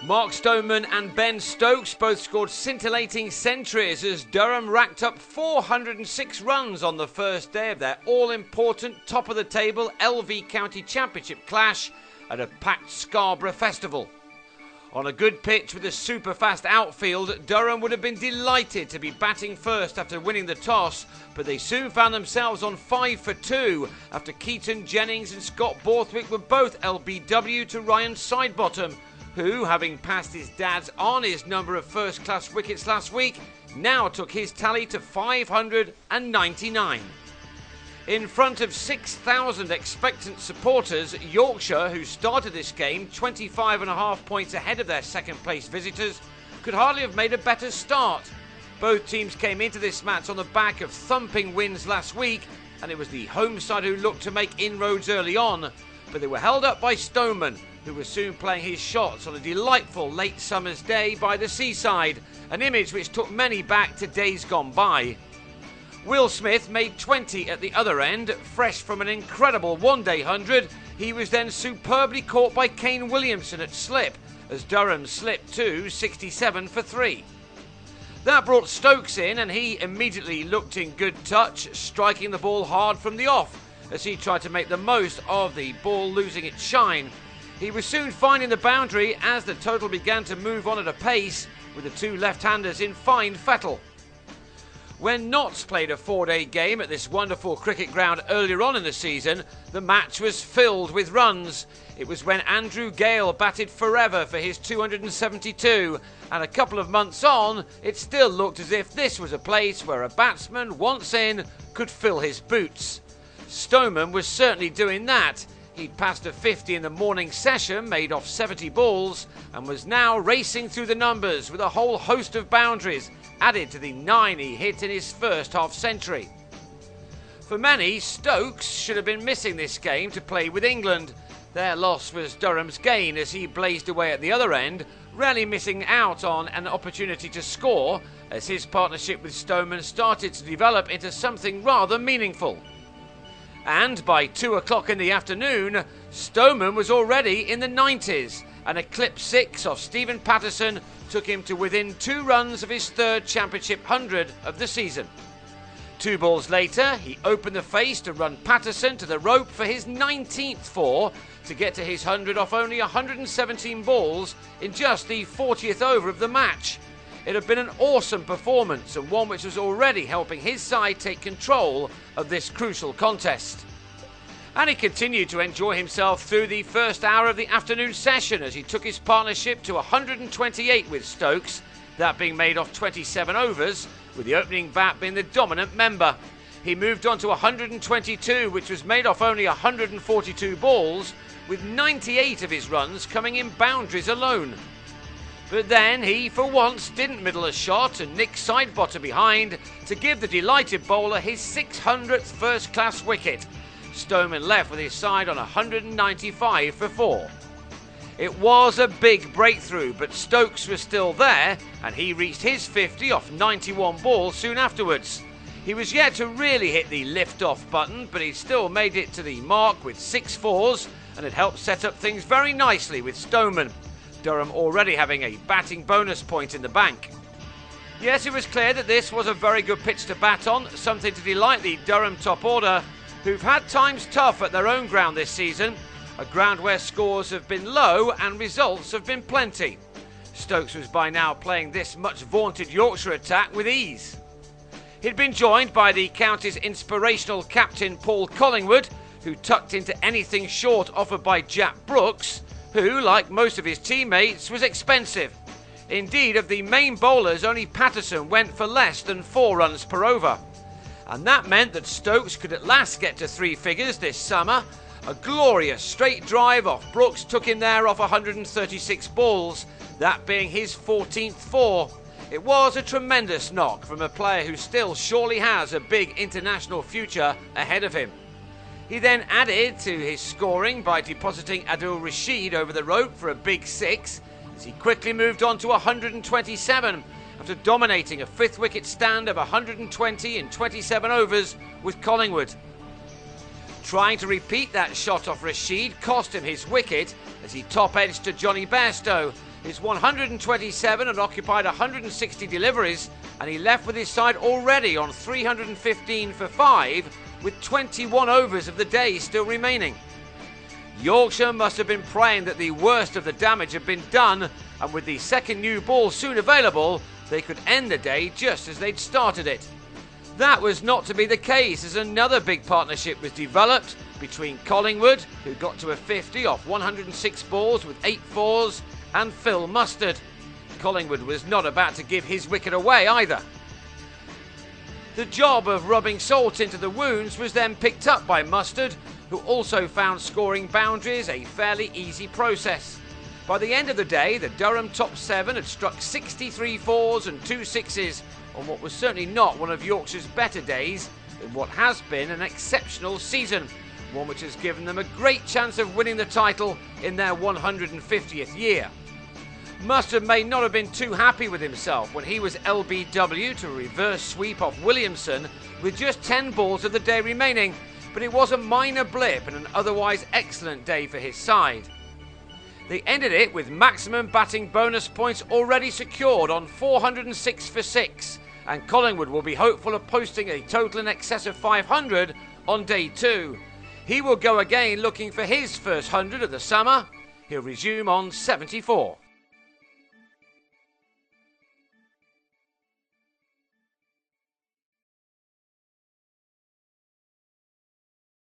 Mark Stoneman and Ben Stokes both scored scintillating centuries as Durham racked up 406 runs on the first day of their all-important top-of-the-table LV County Championship clash at a packed Scarborough festival. On a good pitch with a super-fast outfield, Durham would have been delighted to be batting first after winning the toss, but they soon found themselves on 5 for 2 after Keaton, Jennings and Scott Borthwick were both LBW to Ryan Sidebottom, who, having passed his dad's on his number of first-class wickets last week, now took his tally to 599. In front of 6,000 expectant supporters, Yorkshire, who started this game 25.5 points ahead of their second-place visitors, could hardly have made a better start. Both teams came into this match on the back of thumping wins last week, and it was the home side who looked to make inroads early on, but they were held up by Stoneman, who was soon playing his shots on a delightful late summer's day by the seaside, an image which took many back to days gone by. Will Smith made 20 at the other end, fresh from an incredible one-day 100. He was then superbly caught by Kane Williamson at slip, as Durham slipped to 67 for 3. That brought Stokes in, and he immediately looked in good touch, striking the ball hard from the off, as he tried to make the most of the ball losing its shine. He was soon finding the boundary as the total began to move on at a pace, with the two left-handers in fine fettle. When Notts played a 4-day game at this wonderful cricket ground earlier on in the season, the match was filled with runs. It was when Andrew Gale batted forever for his 272, and a couple of months on, it still looked as if this was a place where a batsman, once in, could fill his boots. Stoneman was certainly doing that. He'd passed a 50 in the morning session, made off 70 balls, and was now racing through the numbers with a whole host of boundaries added to the 9 he hit in his first half-century. For many, Stokes should have been missing this game to play with England. Their loss was Durham's gain as he blazed away at the other end, rarely missing out on an opportunity to score as his partnership with Stoneman started to develop into something rather meaningful. And by 2 o'clock in the afternoon, Stoneman was already in the 90s, and a clip 6 off Stephen Patterson took him to within 2 runs of his third championship 100 of the season. 2 balls later, he opened the face to run Patterson to the rope for his 19th 4 to get to his 100 off only 117 balls in just the 40th over of the match. It had been an awesome performance and one which was already helping his side take control of this crucial contest. And he continued to enjoy himself through the first hour of the afternoon session as he took his partnership to 128 with Stokes, that being made off 27 overs, with the opening bat being the dominant member. He moved on to 122, which was made off only 142 balls, with 98 of his runs coming in boundaries alone. But then he, for once, didn't middle a shot and nicked Sidebottom behind to give the delighted bowler his 600th first-class wicket. Stoneman left with his side on 195 for 4. It was a big breakthrough, but Stokes was still there, and he reached his 50 off 91 balls soon afterwards. He was yet to really hit the lift-off button, but he still made it to the mark with 6 4s, and had helped set up things very nicely with Stoneman. Durham already having a batting bonus point in the bank. Yes, it was clear that this was a very good pitch to bat on, something to delight the Durham top order, who've had times tough at their own ground this season, a ground where scores have been low and results have been plenty. Stokes was by now playing this much vaunted Yorkshire attack with ease. He'd been joined by the county's inspirational captain Paul Collingwood, who tucked into anything short offered by Jack Brooks, who, like most of his teammates, was expensive. Indeed, of the main bowlers, only Patterson went for less than 4 runs per over. And that meant that Stokes could at last get to 3 figures this summer. A glorious straight drive off Brooks took him there off 136 balls, that being his 14th 4. It was a tremendous knock from a player who still surely has a big international future ahead of him. He then added to his scoring by depositing Adil Rashid over the rope for a big 6, as he quickly moved on to 127 after dominating a 5th wicket stand of 120 in 27 overs with Collingwood. Trying to repeat that shot off Rashid cost him his wicket as he top-edged to Johnny Bairstow, His 127 had occupied 160 deliveries, and he left with his side already on 315 for 5, with 21 overs of the day still remaining. Yorkshire must have been praying that the worst of the damage had been done, and with the second new ball soon available, they could end the day just as they'd started it. That was not to be the case, as another big partnership was developed between Collingwood, who got to a 50 off 106 balls with 8 fours, and Phil Mustard. Collingwood was not about to give his wicket away either. The job of rubbing salt into the wounds was then picked up by Mustard, who also found scoring boundaries a fairly easy process. By the end of the day, the Durham top 7 had struck 63 fours and 2 sixes on what was certainly not one of Yorkshire's better days in what has been an exceptional season, one which has given them a great chance of winning the title in their 150th year. Mustard may not have been too happy with himself when he was LBW to a reverse sweep off Williamson with just 10 balls of the day remaining, but it was a minor blip and an otherwise excellent day for his side. They ended it with maximum batting bonus points already secured on 406 for 6, and Collingwood will be hopeful of posting a total in excess of 500 on day 2. He will go again looking for his first 100 of the summer. He'll resume on 74.